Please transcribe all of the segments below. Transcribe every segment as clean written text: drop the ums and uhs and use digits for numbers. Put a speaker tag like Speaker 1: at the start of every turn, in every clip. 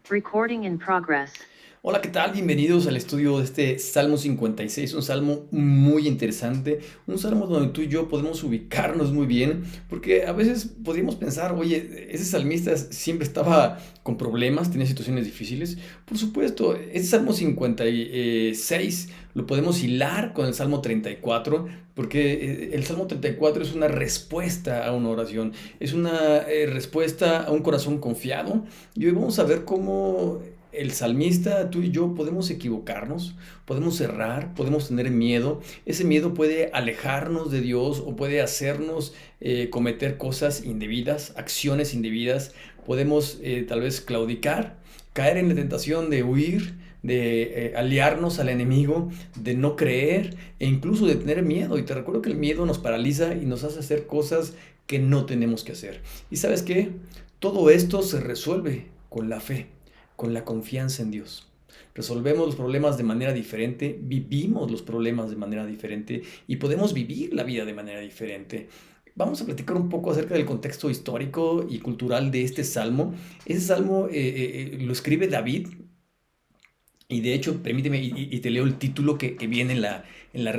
Speaker 1: Recording in progress.
Speaker 2: Hola, ¿qué tal? Bienvenidos al estudio de este Salmo 56, un salmo muy interesante, un salmo donde tú y yo podemos ubicarnos muy bien, porque a veces podríamos pensar, oye, ese salmista siempre estaba con problemas, tenía situaciones difíciles. Por supuesto, ese Salmo 56 lo podemos hilar con el Salmo 34, porque el Salmo 34 es una respuesta a una oración, es una respuesta a un corazón confiado, y hoy vamos a ver cómo el salmista, tú y yo podemos equivocarnos, podemos errar, podemos tener miedo. Ese miedo puede alejarnos de Dios o puede hacernos cometer cosas indebidas, acciones indebidas. Podemos tal vez claudicar, caer en la tentación de huir, de aliarnos al enemigo, de no creer e incluso de tener miedo. Y te recuerdo que el miedo nos paraliza y nos hace hacer cosas que no tenemos que hacer. ¿Y sabes qué? Todo esto se resuelve con la fe, con la confianza en Dios. Resolvemos los problemas de manera diferente, vivimos los problemas de manera diferente y podemos vivir la vida de manera diferente. Vamos a platicar un poco acerca del contexto histórico y cultural de este salmo. Ese salmo lo escribe David y de hecho, permíteme y te leo el título que viene en la en la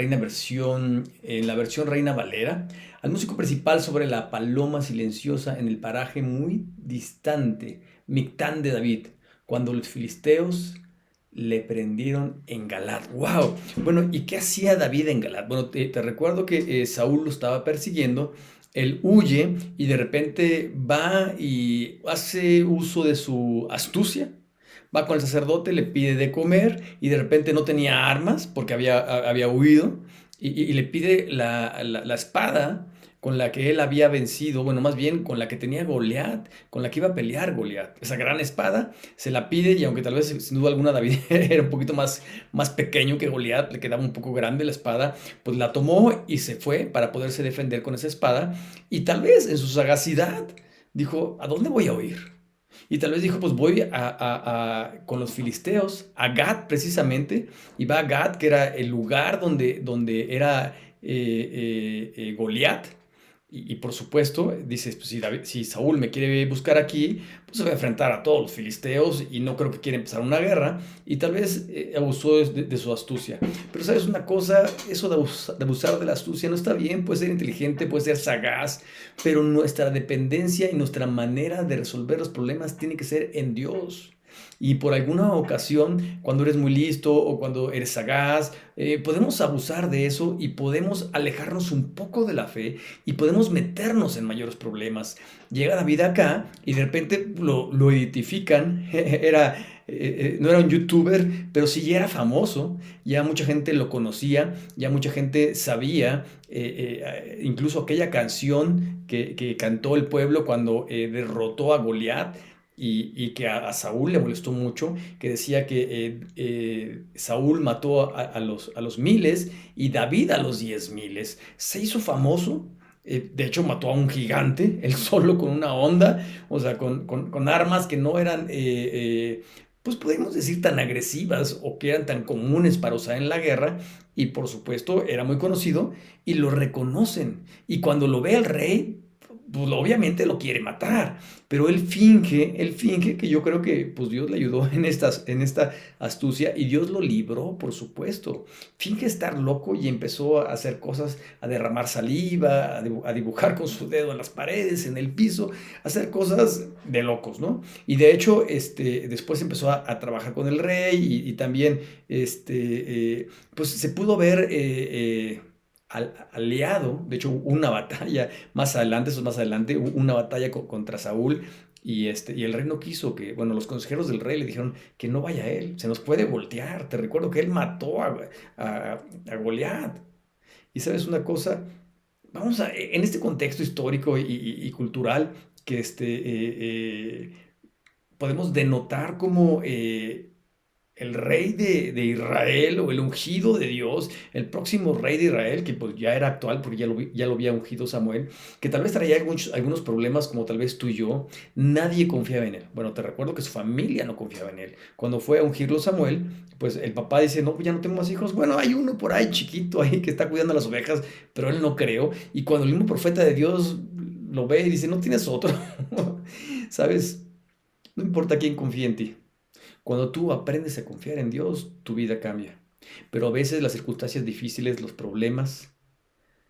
Speaker 2: versión Reina Valera. Al músico principal sobre la paloma silenciosa en el paraje muy distante, Mictán de David, cuando los filisteos le prendieron en Galat. ¡Wow! Bueno, ¿y qué hacía David en Galat? Bueno, te recuerdo que Saúl lo estaba persiguiendo. Él huye y de repente va y hace uso de su astucia. Va con el sacerdote, le pide de comer y de repente no tenía armas porque había huido y le pide la espada con la que él había vencido, bueno, más bien con la que tenía Goliat, con la que iba a pelear Goliat. Esa gran espada se la pide y aunque tal vez sin duda alguna David era un poquito más pequeño que Goliat, le quedaba un poco grande la espada, pues la tomó y se fue para poderse defender con esa espada y tal vez en su sagacidad dijo, ¿a dónde voy a huir? Y tal vez dijo, pues voy con los filisteos, a Gat precisamente, y va a Gat, que era el lugar donde era Goliat. Y por supuesto, dices, pues si Saúl me quiere buscar aquí, pues se va a enfrentar a todos los filisteos y no creo que quiera empezar una guerra. Y tal vez abusó de su astucia. Pero sabes una cosa, eso de abusar de la astucia no está bien, puede ser inteligente, puede ser sagaz, pero nuestra dependencia y nuestra manera de resolver los problemas tiene que ser en Dios. Y por alguna ocasión, cuando eres muy listo o cuando eres sagaz, podemos abusar de eso y podemos alejarnos un poco de la fe y podemos meternos en mayores problemas. Llega David acá y de repente lo identifican, no era un youtuber, pero sí ya era famoso, ya mucha gente lo conocía, ya mucha gente sabía, incluso aquella canción que cantó el pueblo cuando derrotó a Goliat y que a Saúl le molestó mucho, que decía que Saúl mató a los miles y David a los 10,000. Se hizo famoso. De hecho, mató a un gigante, él solo con una onda, o sea, con armas que no eran, pues podemos decir, tan agresivas o que eran tan comunes para usar en la guerra. Y por supuesto, era muy conocido y lo reconocen. Y cuando lo ve el rey, pues obviamente lo quiere matar, pero él finge que yo creo que pues Dios le ayudó en esta astucia y Dios lo libró, por supuesto. Finge estar loco y empezó a hacer cosas, a derramar saliva, a dibujar con su dedo en las paredes, en el piso, a hacer cosas de locos, ¿no? Y de hecho, después empezó a trabajar con el rey y también, pues se pudo ver aliado, de hecho hubo una batalla más adelante, eso es más adelante, hubo una batalla contra Saúl y el rey no quiso que, bueno, los consejeros del rey le dijeron que no vaya él, se nos puede voltear. Te recuerdo que él mató a Goliat. Y sabes una cosa, en este contexto histórico y cultural que podemos denotar como el rey de Israel o el ungido de Dios, el próximo rey de Israel, que pues ya era actual porque ya lo había ungido Samuel, que tal vez traía algunos problemas como tal vez tú y yo, nadie confiaba en él. Bueno, te recuerdo que su familia no confiaba en él. Cuando fue a ungirlo Samuel, pues el papá dice, no, pues ya no tengo más hijos. Bueno, hay uno por ahí chiquito ahí que está cuidando las ovejas, pero él no creó. Y cuando el mismo profeta de Dios lo ve y dice, no tienes otro, ¿sabes? No importa quién confíe en ti. Cuando tú aprendes a confiar en Dios, tu vida cambia. Pero a veces las circunstancias difíciles, los problemas,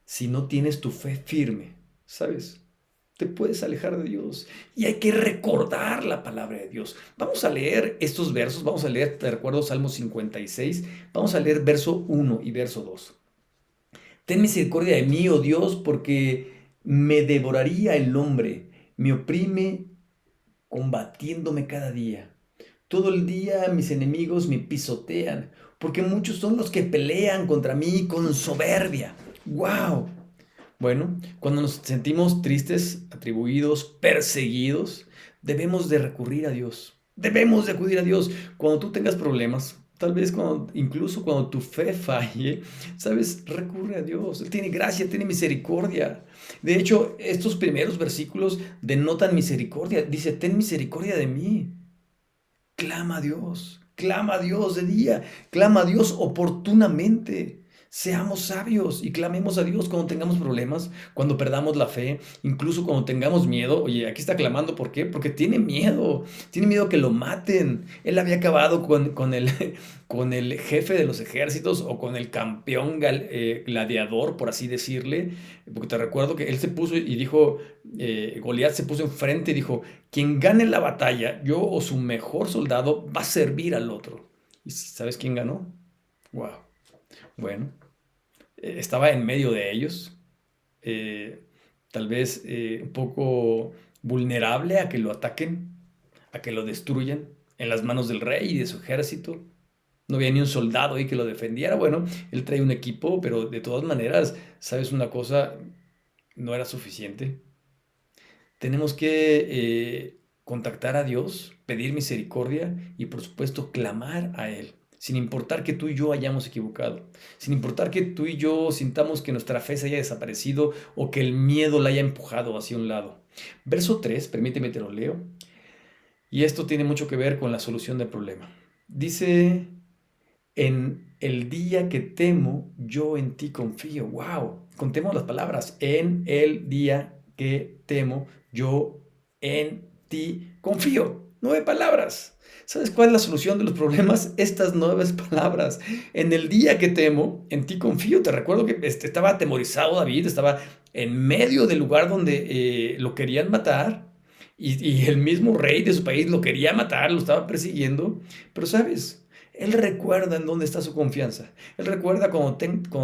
Speaker 2: si no tienes tu fe firme, ¿sabes? Te puedes alejar de Dios. Y hay que recordar la palabra de Dios. Vamos a leer estos versos, vamos a leer, te recuerdo, Salmo 56, vamos a leer verso 1 y verso 2. Ten misericordia de mí, oh Dios, porque me devoraría el hombre, me oprime combatiéndome cada día. Todo el día mis enemigos me pisotean, porque muchos son los que pelean contra mí con soberbia. ¡Wow! Bueno, cuando nos sentimos tristes, atribuidos, perseguidos, debemos de recurrir a Dios. Debemos de acudir a Dios. Cuando tú tengas problemas, tal vez incluso cuando tu fe falle, sabes, recurre a Dios. Él tiene gracia, tiene misericordia. De hecho, estos primeros versículos denotan misericordia. Dice, ten misericordia de mí. Clama a Dios de día, clama a Dios oportunamente. Seamos sabios y clamemos a Dios cuando tengamos problemas, cuando perdamos la fe, incluso cuando tengamos miedo. Oye, aquí está clamando, ¿por qué? Porque tiene miedo que lo maten. Él había acabado con el jefe de los ejércitos o con el campeón gladiador, por así decirle, porque te recuerdo que él se puso y dijo, Goliat se puso enfrente y dijo, quien gane la batalla, yo o su mejor soldado, va a servir al otro. ¿Y sabes quién ganó? Wow. Bueno, estaba en medio de ellos, eh, tal vez un poco vulnerable a que lo ataquen, a que lo destruyan en las manos del rey y de su ejército. No había ni un soldado ahí que lo defendiera. Bueno, él traía un equipo, pero de todas maneras, ¿sabes una cosa? No era suficiente. Tenemos que contactar a Dios, pedir misericordia y por supuesto clamar a Él, sin importar que tú y yo hayamos equivocado, sin importar que tú y yo sintamos que nuestra fe se haya desaparecido o que el miedo la haya empujado hacia un lado. Verso 3, permíteme te lo leo, y esto tiene mucho que ver con la solución del problema. Dice, en el día que temo, yo en ti confío. ¡Wow! Contemos las palabras. En el día que temo, yo en ti confío. 9 palabras. ¿Sabes cuál es la solución de los problemas? Estas 9 palabras. En el día que temo, en ti confío. Te recuerdo que estaba atemorizado David, estaba en medio del lugar donde lo querían matar y el mismo rey de su país lo quería matar, lo estaba persiguiendo. Pero ¿sabes? Él recuerda en dónde está su confianza. Él recuerda cuando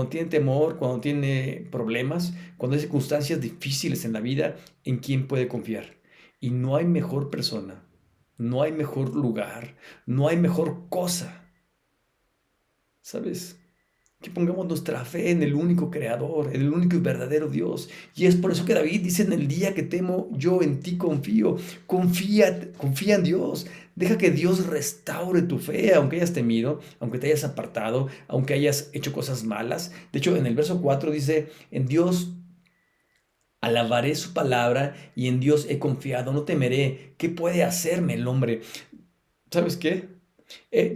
Speaker 2: tiene temor, cuando tiene problemas, cuando hay circunstancias difíciles en la vida, en quién puede confiar. Y no hay mejor persona, no hay mejor lugar, no hay mejor cosa, ¿sabes? Que pongamos nuestra fe en el único creador, en el único y verdadero Dios. Y es por eso que David dice, en el día que temo, yo en ti confío. Confía en Dios. Deja que Dios restaure tu fe, aunque hayas temido, aunque te hayas apartado, aunque hayas hecho cosas malas. De hecho, en el verso 4 dice, en Dios alabaré su palabra y en Dios he confiado, no temeré. ¿Qué puede hacerme el hombre? ¿Sabes qué?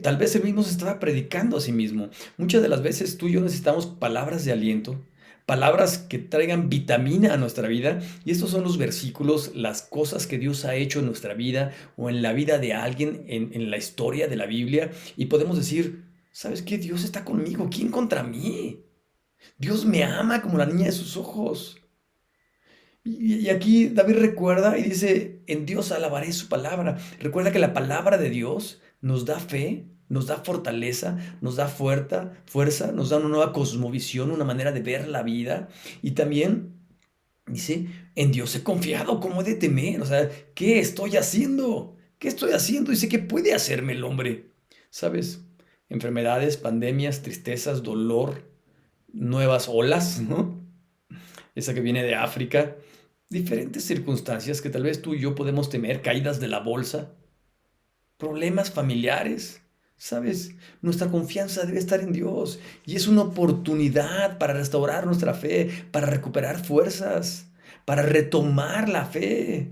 Speaker 2: Tal vez él mismo se estaba predicando a sí mismo. Muchas de las veces tú y yo necesitamos palabras de aliento, palabras que traigan vitamina a nuestra vida. Y estos son los versículos, las cosas que Dios ha hecho en nuestra vida o en la vida de alguien en la historia de la Biblia. Y podemos decir, ¿sabes qué? Dios está conmigo. ¿Quién contra mí? Dios me ama como la niña de sus ojos. Y aquí David recuerda y dice, en Dios alabaré su palabra. Recuerda que la palabra de Dios nos da fe, nos da fortaleza, nos da fuerza, nos da una nueva cosmovisión, una manera de ver la vida. Y también dice, en Dios he confiado, ¿cómo he de temer? O sea, ¿qué estoy haciendo? ¿Qué estoy haciendo? Dice, ¿qué puede hacerme el hombre? ¿Sabes? Enfermedades, pandemias, tristezas, dolor, nuevas olas, ¿no? Esa que viene de África, diferentes circunstancias que tal vez tú y yo podemos temer, caídas de la bolsa, problemas familiares, ¿sabes? Nuestra confianza debe estar en Dios y es una oportunidad para restaurar nuestra fe, para recuperar fuerzas, para retomar la fe.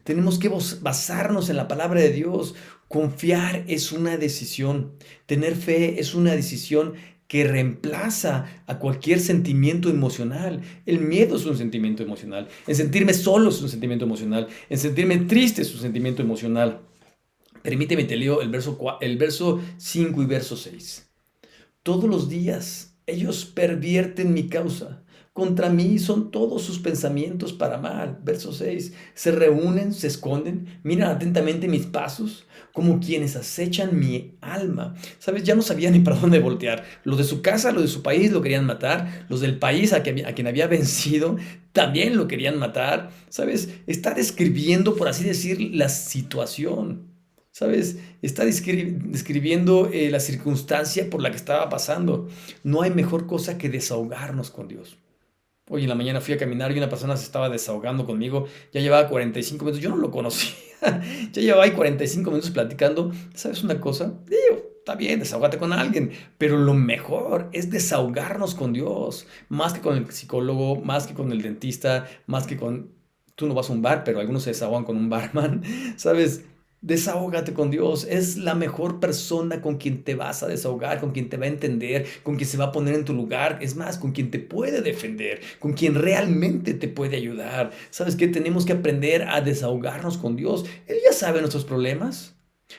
Speaker 2: Tenemos que basarnos en la palabra de Dios. Confiar es una decisión. Tener fe es una decisión que reemplaza a cualquier sentimiento emocional. El miedo es un sentimiento emocional. El sentirme solo es un sentimiento emocional. El sentirme triste es un sentimiento emocional. Permíteme, te leo el verso 5 y verso 6. Todos los días ellos pervierten mi causa. Contra mí son todos sus pensamientos para mal. Verso 6. Se reúnen, se esconden, miran atentamente mis pasos, como quienes acechan mi alma. ¿Sabes? Ya no sabían ni para dónde voltear. Los de su casa, los de su país lo querían matar. Los del país a quien había vencido también lo querían matar. ¿Sabes? Está describiendo, por así decir, la situación. ¿Sabes? Está describiendo la circunstancia por la que estaba pasando. No hay mejor cosa que desahogarnos con Dios. Hoy en la mañana fui a caminar y una persona se estaba desahogando conmigo. Ya llevaba 45 minutos. Yo no lo conocía. Ya llevaba ahí 45 minutos platicando. ¿Sabes una cosa? Digo, está bien, desahógate con alguien. Pero lo mejor es desahogarnos con Dios. Más que con el psicólogo, más que con el dentista, más que con... Tú no vas a un bar, pero algunos se desahogan con un barman. ¿Sabes? Desahógate con Dios. Es la mejor persona con quien te vas a desahogar, con quien te va a entender, con quien se va a poner en tu lugar. Es más, con quien te puede defender, con quien realmente te puede ayudar. ¿Sabes qué? Tenemos que aprender a desahogarnos con Dios. Él ya sabe nuestros problemas.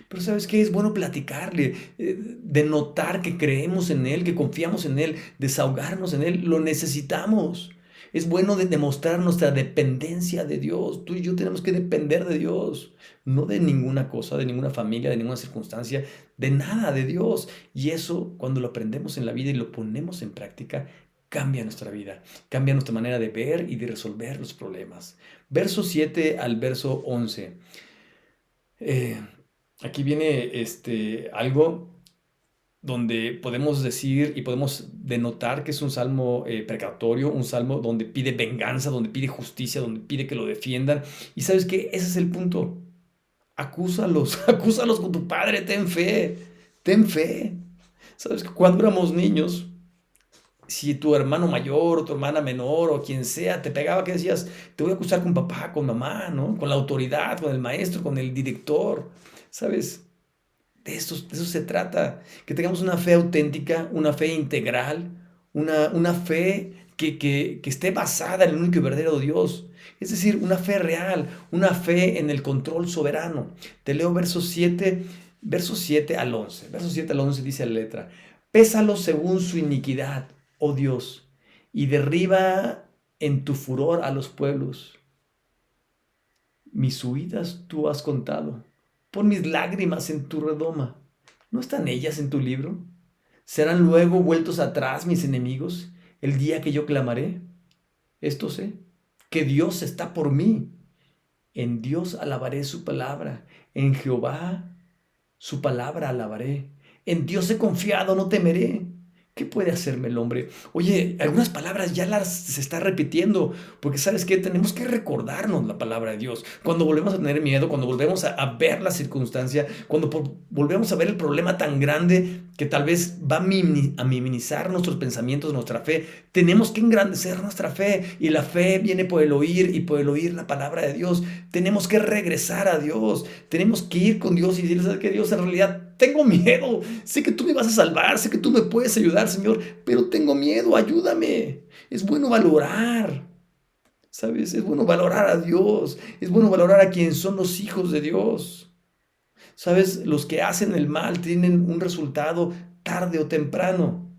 Speaker 2: Pero ¿sabes qué? Es bueno platicarle, denotar que creemos en Él, que confiamos en Él, desahogarnos en Él. Lo necesitamos. Es bueno demostrar nuestra dependencia de Dios. Tú y yo tenemos que depender de Dios, no de ninguna cosa, de ninguna familia, de ninguna circunstancia, de nada, de Dios. Y eso, cuando lo aprendemos en la vida y lo ponemos en práctica, cambia nuestra vida, cambia nuestra manera de ver y de resolver los problemas. Verso 7 al verso 11. Eh, Aquí viene algo donde podemos decir y podemos denotar que es un salmo precatorio, un salmo donde pide venganza, donde pide justicia, donde pide que lo defiendan. Y sabes que ese es el punto. Acúsalos, acúsalos con tu padre, ten fe, ten fe. Sabes que cuando éramos niños, si tu hermano mayor o tu hermana menor o quien sea te pegaba, ¿qué decías? Te voy a acusar con papá, con mamá, ¿no? Con la autoridad, con el maestro, con el director. ¿Sabes? De eso se trata, que tengamos una fe auténtica, una fe integral, una fe que esté basada en el único y verdadero Dios. Es decir, una fe real, una fe en el control soberano. Te leo versos 7 al 11. Versos 7 al 11 dice la letra: Pésalos según su iniquidad, oh Dios, y derriba en tu furor a los pueblos. Mis huidas tú has contado. Pon mis lágrimas en tu redoma. ¿No están ellas en tu libro? ¿Serán luego vueltos atrás mis enemigos el día que yo clamaré? Esto sé, que Dios está por mí. En Dios alabaré su palabra. En Jehová su palabra alabaré. En Dios he confiado, no temeré. ¿Qué puede hacerme el hombre? Oye, algunas palabras ya las se está repitiendo, porque ¿sabes qué? Tenemos que recordarnos la palabra de Dios. Cuando volvemos a tener miedo, cuando volvemos a ver la circunstancia, cuando volvemos a ver el problema tan grande que tal vez va a minimizar nuestros pensamientos, nuestra fe, tenemos que engrandecer nuestra fe. Y la fe viene por el oír y por el oír la palabra de Dios. Tenemos que regresar a Dios. Tenemos que ir con Dios y decirle: ¿sabes qué, Dios? En realidad tengo miedo. Sé que tú me vas a salvar, sé que tú me puedes ayudar, Señor, pero tengo miedo, ayúdame. Es bueno valorar, ¿sabes? Es bueno valorar a Dios. Es bueno valorar a quienes son los hijos de Dios. ¿Sabes? Los que hacen el mal tienen un resultado tarde o temprano.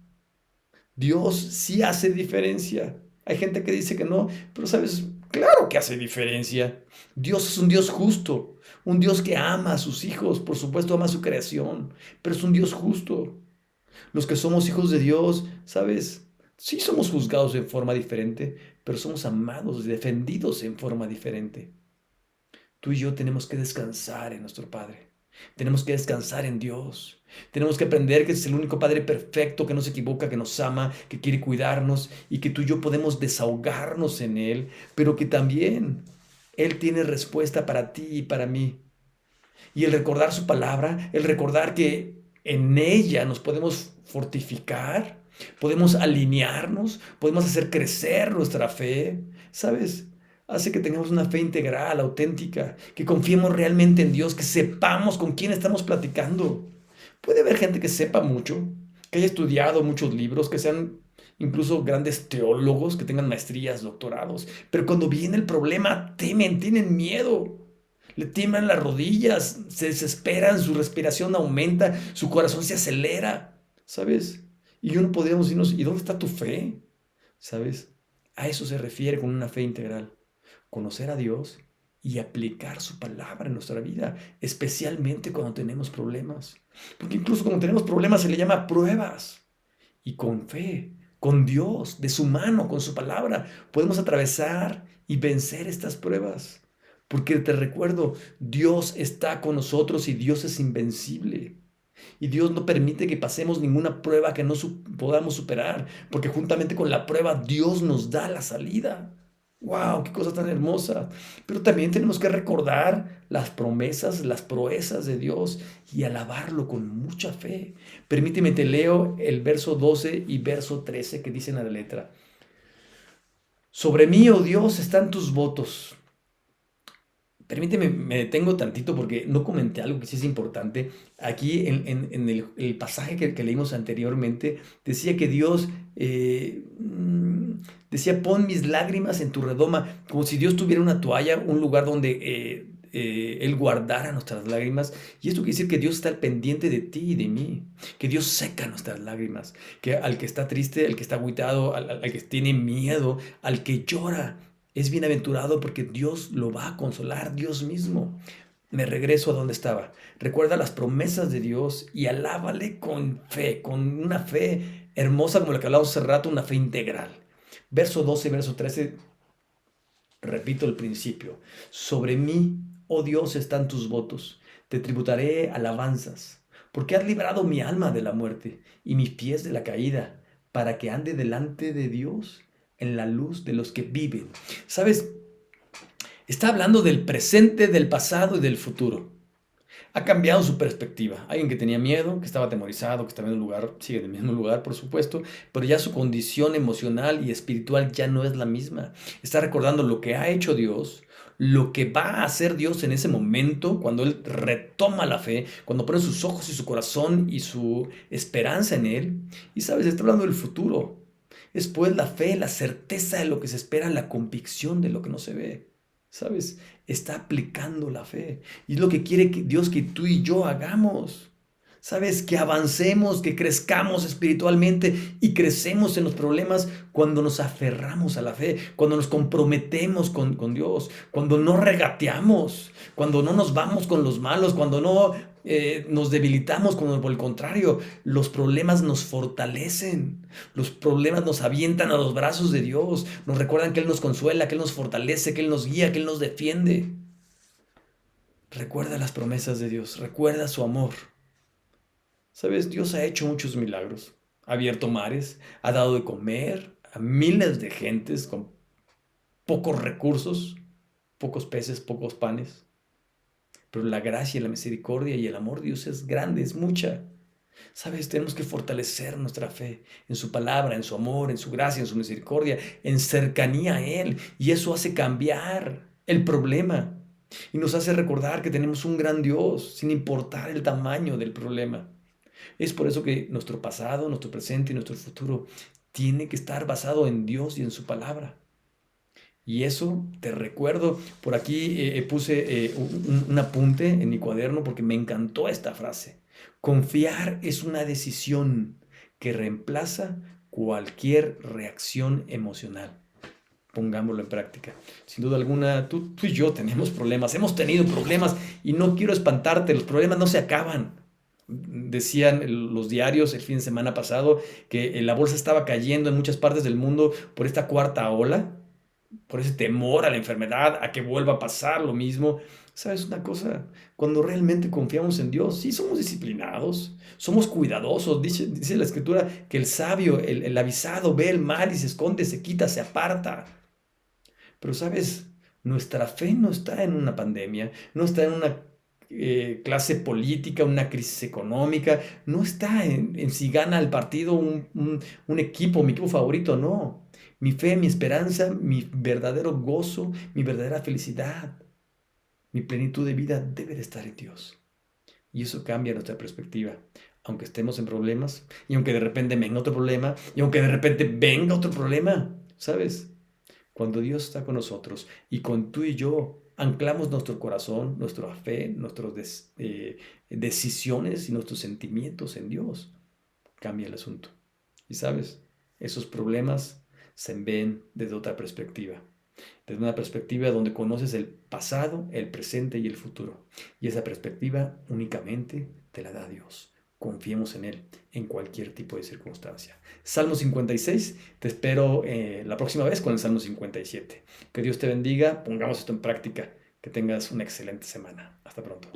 Speaker 2: Dios sí hace diferencia. Hay gente que dice que no, pero sabes, claro que hace diferencia. Dios es un Dios justo, un Dios que ama a sus hijos, por supuesto ama a su creación, pero es un Dios justo. Los que somos hijos de Dios, sabes, sí somos juzgados en forma diferente, pero somos amados y defendidos en forma diferente. Tú y yo tenemos que descansar en nuestro Padre. Tenemos que descansar en Dios. Tenemos que aprender que es el único Padre perfecto, que no se equivoca, que nos ama, que quiere cuidarnos y que tú y yo podemos desahogarnos en Él, pero que también Él tiene respuesta para ti y para mí. Y el recordar su palabra, el recordar que en ella nos podemos fortificar, podemos alinearnos, podemos hacer crecer nuestra fe, ¿sabes? Hace que tengamos una fe integral, auténtica, que confiemos realmente en Dios, que sepamos con quién estamos platicando. Puede haber gente que sepa mucho, que haya estudiado muchos libros, que sean incluso grandes teólogos, que tengan maestrías, doctorados, pero cuando viene el problema temen, tienen miedo. Le tiemblan las rodillas, se desesperan, su respiración aumenta, su corazón se acelera, ¿sabes? Y uno podríamos decirnos, ¿y dónde está tu fe? ¿Sabes? A eso se refiere con una fe integral. Conocer a Dios y aplicar su palabra en nuestra vida, especialmente cuando tenemos problemas. Porque incluso cuando tenemos problemas se le llama pruebas. Y con fe, con Dios, de su mano, con su palabra, podemos atravesar y vencer estas pruebas. Porque te recuerdo, Dios está con nosotros y Dios es invencible. Y Dios no permite que pasemos ninguna prueba que no podamos superar, porque juntamente con la prueba Dios nos da la salida. ¡Wow! ¡Qué cosa tan hermosa! Pero también tenemos que recordar las promesas, las proezas de Dios y alabarlo con mucha fe. Permíteme, te leo el verso 12 y verso 13 que dicen a la letra. Sobre mí, oh Dios, están tus votos. Permíteme, me detengo tantito porque no comenté algo que sí es importante. Aquí en el pasaje que leímos anteriormente, decía que Dios decía, pon mis lágrimas en tu redoma, como si Dios tuviera una toalla, un lugar donde Él guardara nuestras lágrimas. Y esto quiere decir que Dios está al pendiente de ti y de mí, que Dios seca nuestras lágrimas, que al que está triste, al que está agüitado, al que tiene miedo, al que llora, es bienaventurado porque Dios lo va a consolar, Dios mismo. Me regreso a donde estaba. Recuerda las promesas de Dios y alábale con fe, con una fe hermosa como la que hablamos hace rato, una fe integral. Verso 12, verso 13, repito el principio. Sobre mí, oh Dios, están tus votos. Te tributaré alabanzas, porque has librado mi alma de la muerte y mis pies de la caída, para que ande delante de Dios en la luz de los que viven. ¿Sabes? Está hablando del presente, del pasado y del futuro. Ha cambiado su perspectiva. Alguien que tenía miedo, que estaba atemorizado, que estaba en un lugar, sigue en el mismo lugar, por supuesto, pero ya su condición emocional y espiritual ya no es la misma. Está recordando lo que ha hecho Dios, lo que va a hacer Dios en ese momento, cuando Él retoma la fe, cuando pone sus ojos y su corazón y su esperanza en Él. Y sabes, está hablando del futuro. Es pues la fe, la certeza de lo que se espera, la convicción de lo que no se ve. ¿Sabes? Está aplicando la fe. Y es lo que quiere Dios que tú y yo hagamos. ¿Sabes? Que avancemos, que crezcamos espiritualmente y crecemos en los problemas cuando nos aferramos a la fe, cuando nos comprometemos con Dios, cuando no regateamos, cuando no nos vamos con los malos, cuando no nos debilitamos, cuando por el contrario, los problemas nos fortalecen, los problemas nos avientan a los brazos de Dios, nos recuerdan que Él nos consuela, que Él nos fortalece, que Él nos guía, que Él nos defiende. Recuerda las promesas de Dios, recuerda su amor. ¿Sabes? Dios ha hecho muchos milagros. Ha abierto mares, ha dado de comer a miles de gentes con pocos recursos, pocos peces, pocos panes. Pero la gracia, la misericordia y el amor de Dios es grande, es mucha. ¿Sabes? Tenemos que fortalecer nuestra fe en su palabra, en su amor, en su gracia, en su misericordia, en cercanía a Él. Y eso hace cambiar el problema. Y nos hace recordar que tenemos un gran Dios, sin importar el tamaño del problema. Es por eso que nuestro pasado, nuestro presente y nuestro futuro tiene que estar basado en Dios y en su palabra. Y eso te recuerdo, por aquí puse un apunte en mi cuaderno porque me encantó esta frase. Confiar es una decisión que reemplaza cualquier reacción emocional. Pongámoslo en práctica. Sin duda alguna, tú y yo tenemos problemas, hemos tenido problemas y no quiero espantarte, los problemas no se acaban. Decían los diarios el fin de semana pasado que la bolsa estaba cayendo en muchas partes del mundo por esta cuarta ola, por ese temor a la enfermedad, a que vuelva a pasar lo mismo. ¿Sabes una cosa? Cuando realmente confiamos en Dios, sí somos disciplinados, somos cuidadosos. Dice la Escritura que el sabio, el avisado, ve el mal y se esconde, se quita, se aparta. Pero ¿sabes? Nuestra fe no está en una pandemia, no está en una clase política, una crisis económica, no está en si gana el partido un equipo, mi equipo favorito, no. Mi fe, mi esperanza, mi verdadero gozo, mi verdadera felicidad, mi plenitud de vida debe de estar en Dios. Y eso cambia nuestra perspectiva. Aunque estemos en problemas, y aunque de repente venga otro problema, y aunque de repente venga otro problema, ¿sabes? Cuando Dios está con nosotros y con tú y yo anclamos nuestro corazón, nuestra fe, nuestras decisiones y nuestros sentimientos en Dios, cambia el asunto. Y sabes, esos problemas se ven desde otra perspectiva. Desde una perspectiva donde conoces el pasado, el presente y el futuro. Y esa perspectiva únicamente te la da Dios. Confiemos en Él en cualquier tipo de circunstancia. Salmo 56, te espero la próxima vez con el Salmo 57. Que Dios te bendiga, pongamos esto en práctica. Que tengas una excelente semana. Hasta pronto.